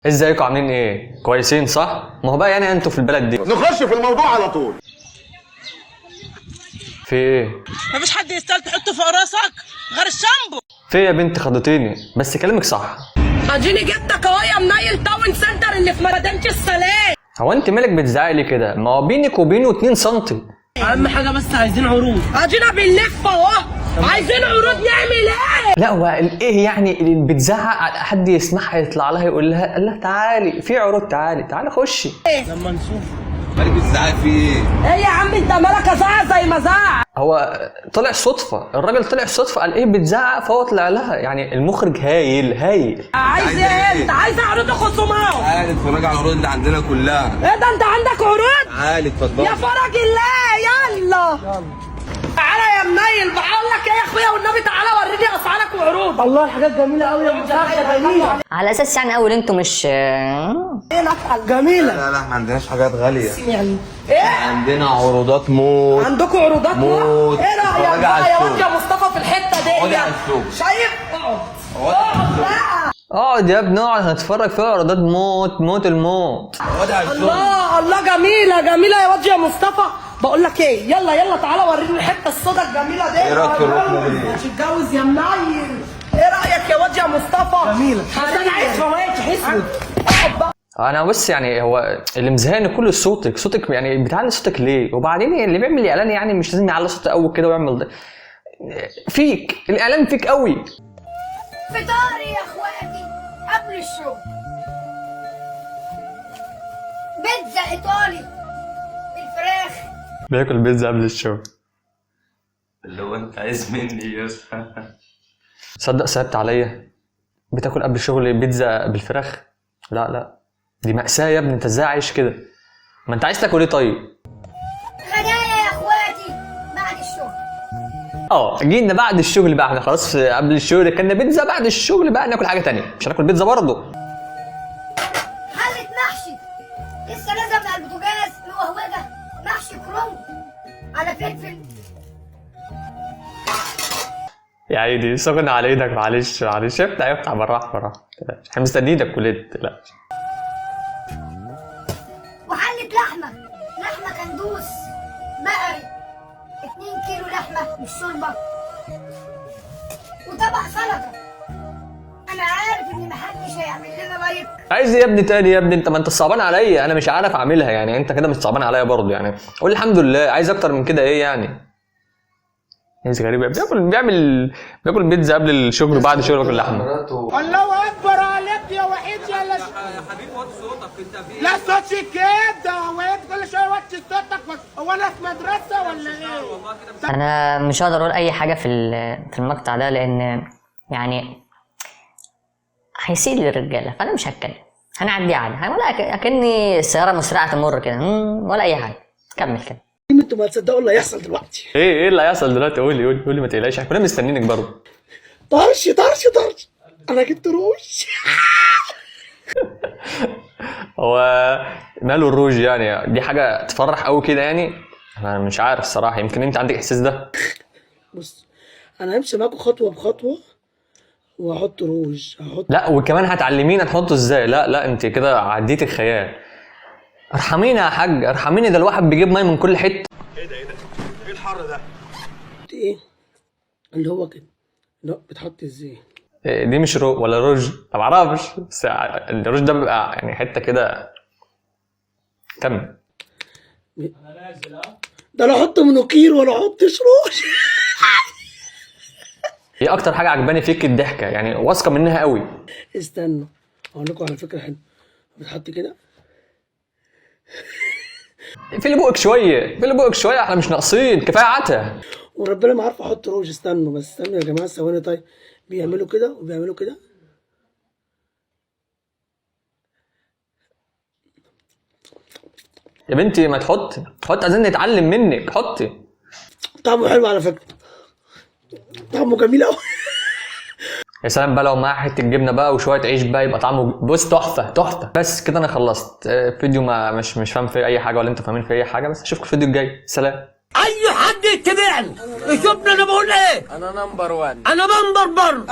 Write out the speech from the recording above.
ازيكم عاملين ايه؟ كويسين صح؟ ما هو بقى يعني انتوا في البلد دي نخش في الموضوع على طول. في ايه؟ مفيش حد يستاهل تحطه فوق راسك غير الشامبو. في إيه يا بنت خضتيني؟ بس كلامك صح. اديني جبتك اهو يا منيل تاون سنتر اللي في مدينة السلام. هو انت مالك بتزعقي لي كده؟ ما هو بينك وبينه 2 سم. اهم حاجة بس عايزين عروض. ادينا بنلف اهو. عايزين عروض نعمل ايه؟ لا هو ايه يعني اللي بتزعق حد يسمعها يطلع لها يقول لها الله تعالي في عروض، تعالي خشي. لما نشوف. مالك بتزعق في ايه؟ ايه يا عم انت مالك ازعق زي ما زعق؟ هو طلع صدفة، الراجل طلع صدفة قال ايه بتزعق فهو طلع لها، يعني المخرج هايل. عايز ايه انت؟ عايز عروض خصومات. تعالي اتفرجي على العروض اللي عندنا كلها. ايه ده انت عندك عروض؟ تعالي اتفضلي. يا فرج الله يلا. تعالى يا منيل بقول لك ايه يا اخويا والنبي تعالى وريني اسعارك وعروض. الله الحاجات جميله قوي يا مشاهده جميله. على اساس يعني اول انتوا مش ايه نفعل جميله. لا ما عندناش حاجات غالية. يعني ايه؟ عندنا عروضات موت. عندكم عروضات موت. ايه رايك اتفرجي على بقى يا السوق. واد يا مصطفى في الحته دي؟ اقعدي على السوق. شايف؟ اقعد بقى. اقعد يا ابني اقعد هنتفرج فيها عروضات موت الموت. اقعدي على السوق. الله جميله يا واد يا مصطفى. بقول لك ايه يلا تعالى وريني الحته السودا الجميله دي. ايه رايك في الركنه دي؟ مش اتجوز يا منيل. ايه رايك يا واد يا مصطفى؟ جميله. انا عايز فواكه اسود. اقعد بقى. انا بس يعني هو اللي مزهقني كل صوتك يعني بتعلي صوتك ليه؟ وبعدين اللي بيعمل اعلان يعني مش لازم يعلي صوته قوي كده ويعمل ده. فيك الاعلان فيك قوي. فطاري يا اخواتي قبل الشغل، بيتزا ايطالي بالفراخ. بياكل بيتزا قبل الشغل. اللي هو انت عايز مني يا اسطى. صدق صعبت عليا. بتاكل قبل الشغل بيتزا بالفراخ؟ لا دي مأساة يا ابني، انت ازاي عايش كده؟ ما انت عايز تاكل ايه طيب؟ غدايا يا اخواتي بعد الشغل. جينا بعد الشغل بقى، احنا خلاص قبل الشغل كنا بيتزا، بعد الشغل بقى ناكل حاجة تانية، مش هناكل بيتزا برضه. حلة محشي لسه نازله من البوتاجاز مهوجه، محشي كرنب على فلفل. يا عيني سخن على ايدك، معلش افتح بالراحة احنا مستنيينك كلنا، لا. وحلة لحمه كندوس بقري 2 كيلو لحمه مش شوربه، وطبق سلطه. انا عارف ان محدش هيعمل لنا لايك. عايز ايه يا ابني تاني يا ابني؟ انت ما انت صعبان عليا، انا مش عارف اعملها يعني، انت كده مش صعبان عليا برضه يعني. قول الحمد لله، عايز اكتر من كده ايه يعني؟ ناس غريبة بياكل بيتزا قبل الشغل وبعد الشغل باكل لحمة. الله اكبر عليك يا وحيد يا حبيبي وطي صوتك انت في ايه؟ لا صوتي كده وانت كل شويه وطي صوتك. هو انا في مدرسه ولا ايه؟ انا مش هقدر اقول اي حاجه في المقطع ده، لان يعني هيسيء للرجاله، فانا مش هتكلم، هنعدي عادي ولا اكني سياره مسرعه تمر كده ولا اي حاجه. كمل كده. انتوا ما تصدقوا اللي هيحصل دلوقتي. ايه اللي هيحصل دلوقتي؟ قولي ما تقلقش، احنا كنا مستنيينك برضه. طرش انا جبت روج. هو ماله الروج يعني؟ دي حاجة تفرح قوي كده يعني؟ انا مش عارف الصراحة، يمكن انت عندك احساس ده. بص انا همشي معاكم خطوه بخطوه واحط روج لا وكمان هتعلمينا نحطه ازاي. لا انت كده عديت الخيال. ارحمينا يا حاج ارحميني، ده الواحد بيجيب ميه من كل حته. ايه الحر ده؟ ايه اللي هو كده؟ لا بتحط ازاي؟ دي مش ولا روج؟ ما بعرفش، بس الروج ده بيبقى يعني حته كده. كمل. ده لا احط منوكير ولا احطش روج. هي اكتر حاجه عجباني فيك الضحكه، يعني واثقه منها قوي. استنوا اقول لكم على فكره حلوه. بتحط كده. في اللي بقك شويه، احنا مش ناقصين، كفايه عتا. وربنا ما عارف احط روج. استنوا يا جماعه ثواني. طيب بيعملوا كده وبيعملوا كده. يا بنتي ما تحط عايزين نتعلم منك، حطي. طعمه حلو على فكره، طعمه جميل قوي. يا سلام بقى لو معاه حته جبنه بقى وشويه عيش بقى، يبقى طعمه بص تحفه. بس كده انا خلصت فيديو، ما مش فاهم فيه اي حاجه ولا انتوا فاهمين فيه اي حاجه، بس اشوفكم الفيديو الجاي. سلام. اي حد يتبعني يشوفني انا بقول ايه؟ انا نمبر 1. انا نمبر 1.